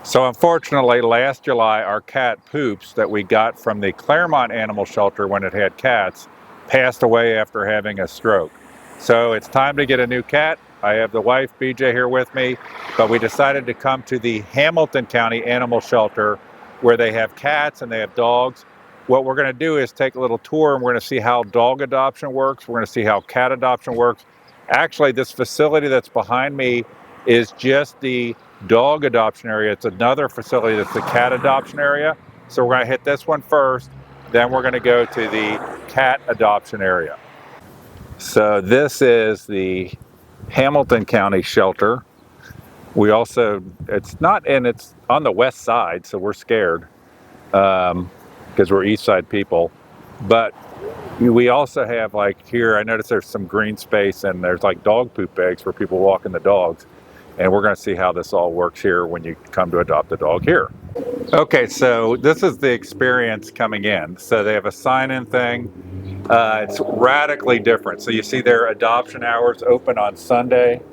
So unfortunately, last July, our cat Poops that we got from the Clermont Animal Shelter when it had cats passed away after having a stroke. So it's time to get a new cat. I have the wife, BJ, here with me, but we decided to come to the Hamilton County Animal Shelter where they have cats and they have dogs. What we're going to do is take a little tour and we're going to see how dog adoption works. We're going to see how cat adoption works. Actually, this facility that's behind me is just the dog adoption area. It's another facility that's the cat adoption area. So we're going to hit this one first, then we're going to go to the cat adoption area. So this is the Hamilton County Shelter. We also, it's on the west side, so we're scared because we're east side people. But we also have, like here, I noticed there's some green space and there's like dog poop bags for people walking the dogs. And we're going to see how this all works here when you come to adopt a dog here. Okay, so this is the experience coming in. So they have a sign-in thing. It's radically different. So you see their adoption hours open on Sunday.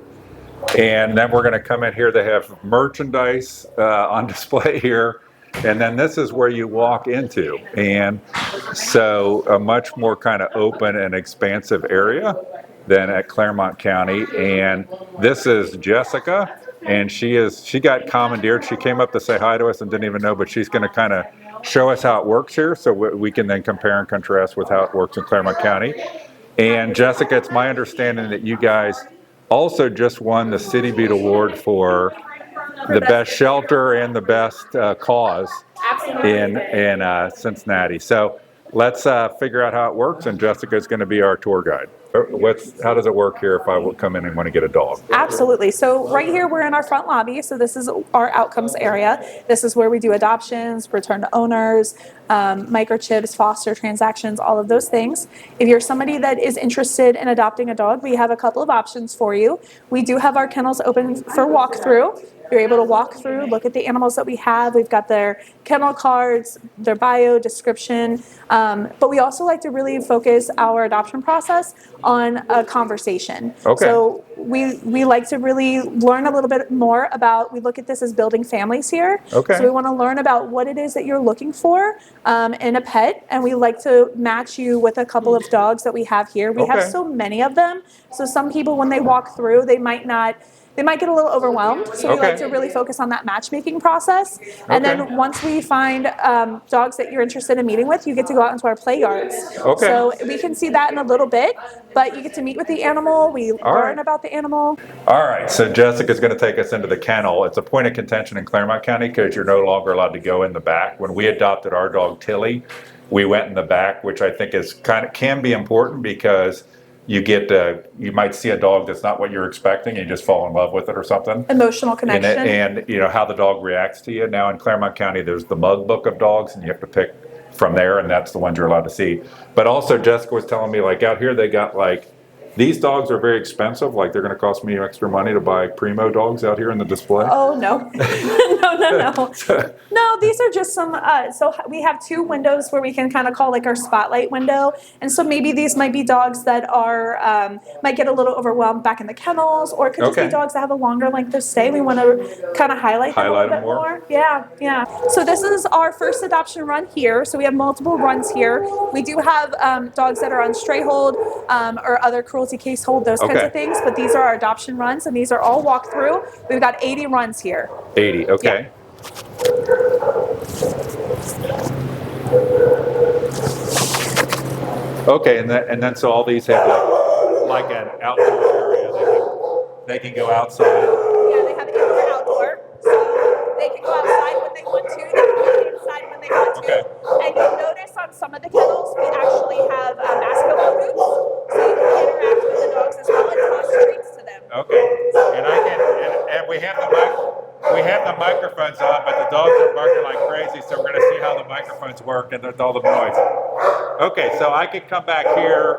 And then we're going to come in here. They have merchandise on display here. And then this is where you walk into. And so a much more kind of open and expansive area than at Clermont County. And this is Jessica, and she got commandeered. She came up to say hi to us and didn't even know, but she's going to kind of show us how it works here so we can then compare and contrast with how it works in Clermont County. And Jessica, it's my understanding that you guys also just won the CityBeat Award for the best shelter and the best cause in Cincinnati. So let's figure out how it works, and Jessica is going to be our tour guide. How does it work here if I will come in and want to get a dog? Absolutely. So right here, we're in our front lobby. So this is our outcomes area. This is where we do adoptions, return to owners, microchips, foster transactions, all of those things. If you're somebody that is interested in adopting a dog, we have a couple of options for you. We do have our kennels open for walkthrough. You're able to walk through, look at the animals that we have. We've got their kennel cards, their bio, description. But we also like to really focus our adoption process on a conversation. Okay. So we like to really learn a little bit more about, we look at this as building families here. Okay. So we want to learn about what it is that you're looking for in a pet. And we like to match you with a couple of dogs that we have here. We have so many of them. So some people, when they walk through, they might get a little overwhelmed. So we like to really focus on that matchmaking process. And then once we find dogs that you're interested in meeting with, you get to go out into our play yards. Okay. So we can see that in a little bit, but you get to meet with the animal. We learn about the animal. All right, so Jessica's going to take us into the kennel. It's a point of contention in Clermont County because you're no longer allowed to go in the back. When we adopted our dog Tilly, we went in the back, which I think is can be important because you might see a dog that's not what you're expecting and you just fall in love with it or something. Emotional connection. And you know how the dog reacts to you. Now in Clermont County, there's the mug book of dogs and you have to pick from there, and that's the ones you're allowed to see. But also Jessica was telling me, like out here they got like, these dogs are very expensive. Like they're going to cost me extra money to buy primo dogs out here in the display. Oh, no. No. No, these are just some, so we have two windows where we can kind of call like our spotlight window. And so maybe these might be dogs that are, might get a little overwhelmed back in the kennels, or it could just be dogs that have a longer length of stay. We want to kind of highlight them a little bit more. Yeah. So this is our first adoption run here. So we have multiple runs here. We do have dogs that are on stray hold or other cruelty case hold, those kinds of things. But these are our adoption runs, and these are all walk through. We've got 80 runs here. 80, okay. Yeah. Okay, and then so all these have like an outdoor area. They can go outside. Yeah, they have indoor, outdoor. So they can go outside when they want to. They can go inside when they want to. Okay. And you'll notice on some of the kennels, we actually have basketball hoops, so you can interact with the dogs as well and toss treats to them. Okay, and we have the microphones on, but the dogs are barking like crazy, so we're going to see how the microphones work and all the noise. Okay, so I could come back here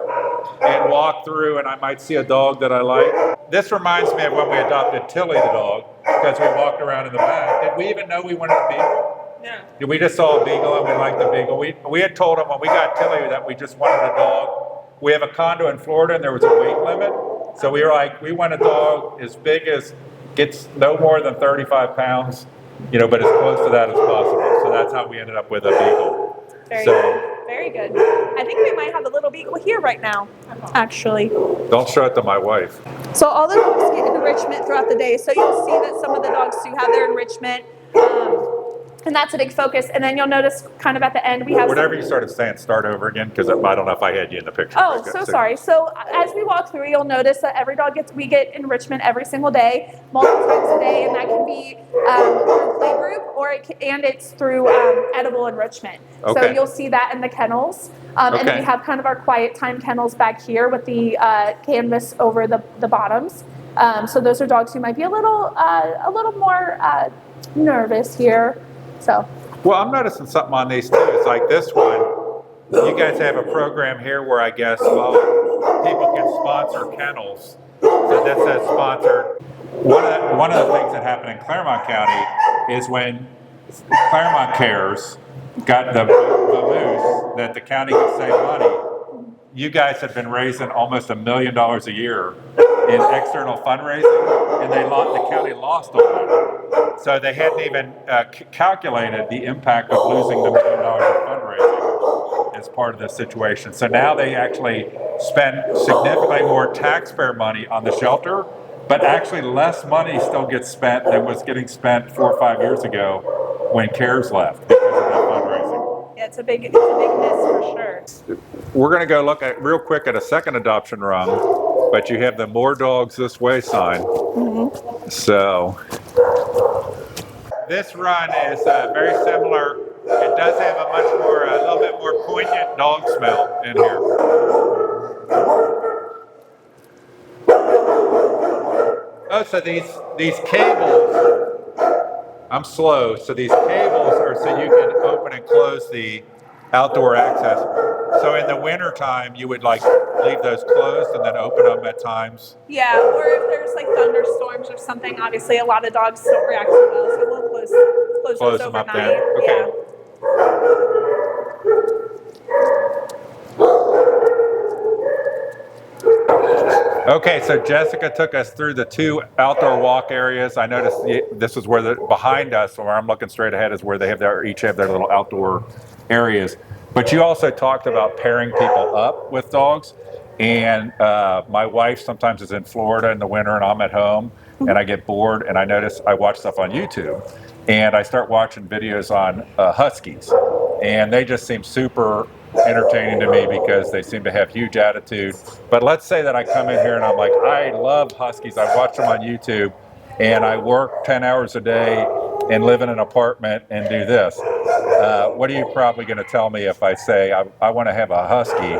and walk through, and I might see a dog that I like. This reminds me of when we adopted Tilly the dog, because we walked around in the back. Did we even know we wanted a beagle? No. We just saw a beagle and we liked the beagle. We had told him when we got Tilly that we just wanted a dog. We have a condo in Florida and there was a weight limit. So we were like, we want a dog as big as, gets no more than 35 pounds, but as close to that as possible. So that's how we ended up with a beagle. Very good. Very good. I think we might have a little beagle here right now, actually. Don't show it to my wife. So all the dogs get enrichment throughout the day. So you'll see that some of the dogs do have their enrichment. And that's a big focus. And then you'll notice kind of at the end we have whatever you started saying, start over again, because I don't know if I had you in the picture. Oh, so sorry. So as we walk through, you'll notice that every dog we get enrichment every single day, multiple times a day, and that can be through playgroup and it's through edible enrichment. Okay. So you'll see that in the kennels. And then we have kind of our quiet time kennels back here with the canvas over the bottoms. So those are dogs who might be a little more nervous here. So. Well, I'm noticing something on these too. It's like this one. You guys have a program here where I guess people can sponsor kennels. So this says sponsored. One of the things that happened in Clermont County is when Clermont Cares got the moose that the county could save money. You guys have been raising almost $1 million a year in external fundraising, and the county lost all that. So they hadn't even calculated the impact of losing the $1 million of fundraising as part of this situation. So now they actually spend significantly more taxpayer money on the shelter, but actually less money still gets spent than was getting spent 4 or 5 years ago when CARES left because of that fundraising. Yeah, it's a big miss for sure. We're going to go look at real quick at a second adoption run, but you have the "More Dogs This Way" sign. Mm-hmm. So this run is very similar. It does have a little bit more poignant dog smell in here. Oh, so these cables. I'm slow, so these cables are so you can open and close the outdoor access. So in the winter time, you would leave those closed and then open them at times. Yeah, or if there's thunderstorms or something, obviously a lot of dogs don't react so well, so we'll close those them up overnight. then. Okay. Yeah. Okay, so Jessica took us through the 2 outdoor walk areas. I noticed this is where behind us, where I'm looking straight ahead, is where they each have their little outdoor areas. But you also talked about pairing people up with dogs. And my wife sometimes is in Florida in the winter and I'm at home and I get bored and I watch stuff on YouTube and I start watching videos on Huskies. And they just seem super entertaining to me because they seem to have huge attitude. But let's say that I come in here and I'm like, I love Huskies. I watch them on YouTube and I work 10 hours a day and live in an apartment and do this. What are you probably going to tell me if I say I want to have a Husky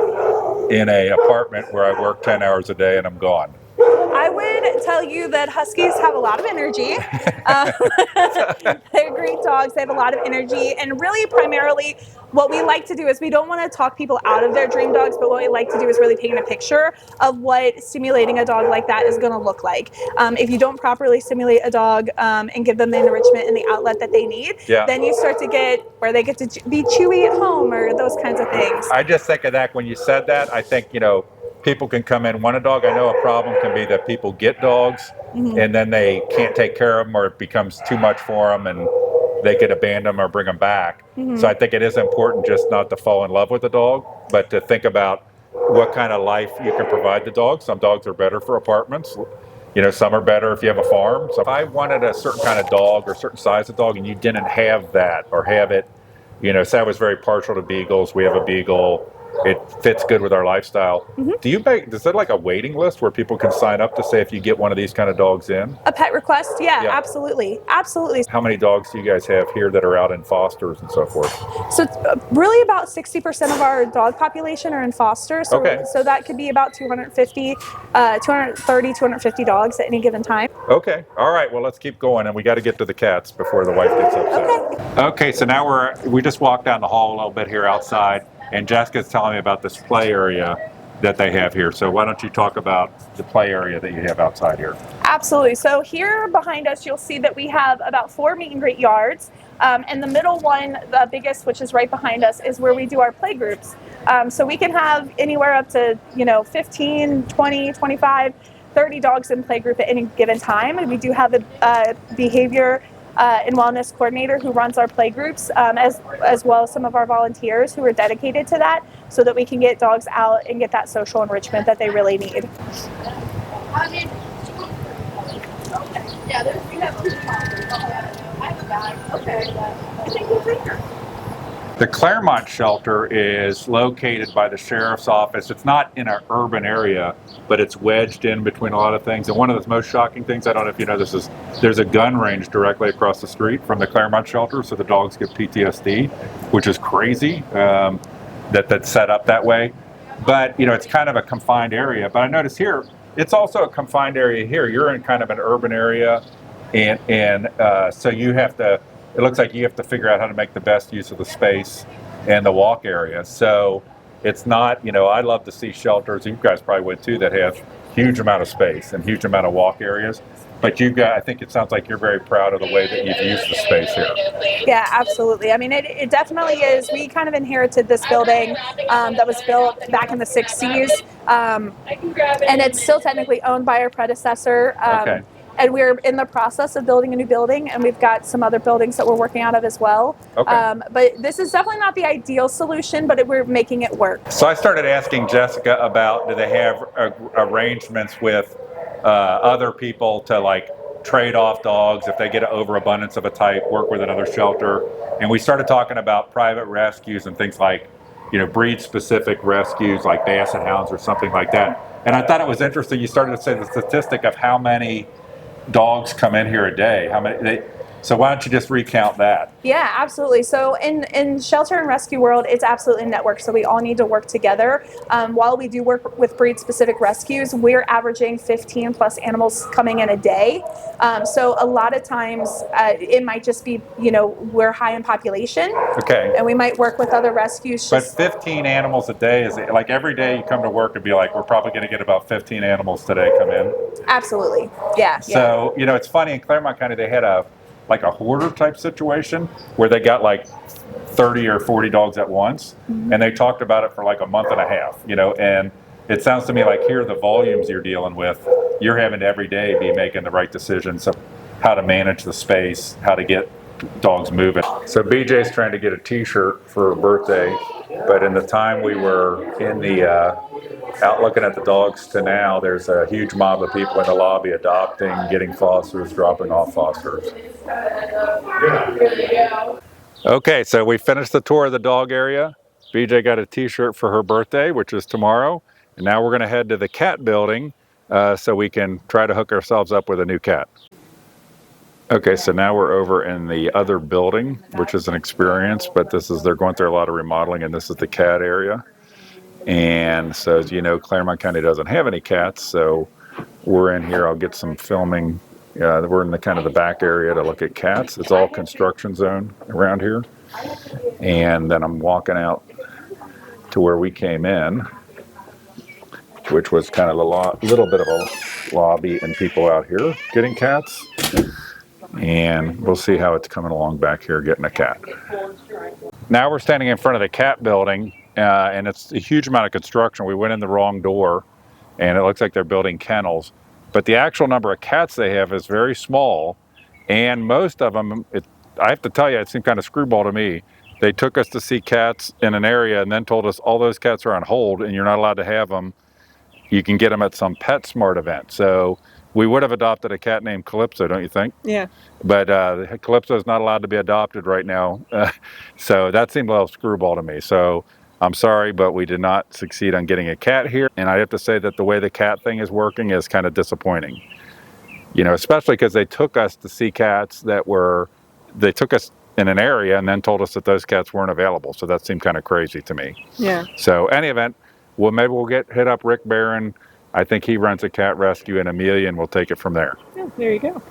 in an apartment where I work 10 hours a day and I'm gone? I would tell you that Huskies have a lot of energy. They're great dogs. They have a lot of energy. And really, primarily, what we like to do is we don't want to talk people out of their dream dogs, but what we like to do is really paint a picture of what stimulating a dog like that is going to look like. If you don't properly stimulate a dog and give them the enrichment and the outlet that they need, then you start to get where they get to be chewy at home or those kinds of things. I just think of that when you said that. I think, people can come in, want a dog. I know a problem can be that people get dogs and then they can't take care of them or it becomes too much for them and they could abandon them or bring them back. So I think it is important just not to fall in love with the dog, but to think about what kind of life you can provide the dog. Some dogs are better for apartments. Some are better if you have a farm. So if I wanted a certain kind of dog or certain size of dog and you didn't have that or have it, say I was very partial to beagles. We have a beagle. It fits good with our lifestyle. Is there like a waiting list where people can sign up to say if you get one of these kind of dogs in? A pet request? Yeah. Absolutely. How many dogs do you guys have here that are out in fosters and so forth? So really about 60% of our dog population are in foster. So, so that could be about 230, 250 dogs at any given time. Okay. All right. Well, let's keep going. And we got to get to the cats before the wife gets upset. Okay. So now we just walked down the hall a little bit here outside. And Jessica's telling me about this play area that they have here. So why don't you talk about the play area that you have outside here? Absolutely. So here behind us, you'll see that we have about 4 meet and greet yards. And the middle one, the biggest, which is right behind us, is where we do our play groups. So we can have anywhere up to, 15, 20, 25, 30 dogs in play group at any given time. And we do have a behavior and wellness coordinator who runs our play groups, as well as some of our volunteers who are dedicated to that, so that we can get dogs out and get that social enrichment that they really need. The Clermont shelter is located by the sheriff's office. It's not in an urban area, but it's wedged in between a lot of things. And one of the most shocking things, I don't know if you know this, is there's a gun range directly across the street from the Clermont shelter, so the dogs get PTSD, which is crazy that's set up that way. But it's kind of a confined area. But I notice here, it's also a confined area here. You're in kind of an urban area, and so you have to, it looks like you have to figure out how to make the best use of the space and the walk area. So it's not, I love to see shelters, you guys probably would too, that have huge amount of space and huge amount of walk areas. But I think it sounds like you're very proud of the way that you've used the space here. Yeah, absolutely. I mean, it definitely is. We kind of inherited this building that was built back in the 60s. And it's still technically owned by our predecessor. Okay. And we're in the process of building a new building, and we've got some other buildings that we're working out of as well. Okay. But this is definitely not the ideal solution, but we're making it work. So I started asking Jessica about, do they have arrangements with other people to like trade off dogs if they get an overabundance of a type, work with another shelter. And we started talking about private rescues and things like, breed-specific rescues like basset hounds or something like that. And I thought it was interesting. You started to say the statistic of how many dogs come in here a day. So why don't you just recount that? Yeah, absolutely. So in shelter and rescue world, it's absolutely networked. So we all need to work together. While we do work with breed-specific rescues, we're averaging 15 plus animals coming in a day. So a lot of times it might just be, we're high in population. Okay. And we might work with other rescues. But 15 animals a day, is like every day you come to work and be like, we're probably going to get about 15 animals today come in? Absolutely. Yeah. So, it's funny, in Clermont County, they had a hoarder type situation where they got like 30 or 40 dogs at once. Mm-hmm. And they talked about it for like a month and a half, and it sounds to me like here, the volumes you're dealing with, you're having to every day be making the right decisions of how to manage the space, how to get dogs moving. So BJ's trying to get a t-shirt for her birthday, but in the time we were in the out looking at the dogs to now, there's a huge mob of people in the lobby adopting, getting fosters, dropping off fosters. Okay, so we finished the tour of the dog area. BJ got a t-shirt for her birthday, which is tomorrow. And now we're going to head to the cat building so we can try to hook ourselves up with a new cat. Okay, so now we're over in the other building, which is an experience, but they're going through a lot of remodeling, and this is the cat area. And so, as you know, Clermont County doesn't have any cats, so we're in here. I'll get some filming. We're in the kind of the back area to look at cats. It's all construction zone around here. And then I'm walking out to where we came in, which was kind of a little bit of a lobby and people out here getting cats. And we'll see how it's coming along back here getting a cat. Now we're standing in front of the cat building, and it's a huge amount of construction. We went in the wrong door, and it looks like they're building kennels. But the actual number of cats they have is very small, and most of them, I have to tell you, it seemed kind of screwball to me. They took us to see cats in an area and then told us all those cats are on hold and you're not allowed to have them. You can get them at some PetSmart event. So we would have adopted a cat named Calypso, don't you think? Yeah. But Calypso is not allowed to be adopted right now. So that seemed a little screwball to me. So I'm sorry, but we did not succeed on getting a cat here. And I have to say that the way the cat thing is working is kind of disappointing. Especially because they took us to see cats they took us in an area and then told us that those cats weren't available. So that seemed kind of crazy to me. Yeah. So any event, maybe we'll hit up Rick Barron. I think he runs a cat rescue in Amelia, and we'll take it from there. Yeah, there you go.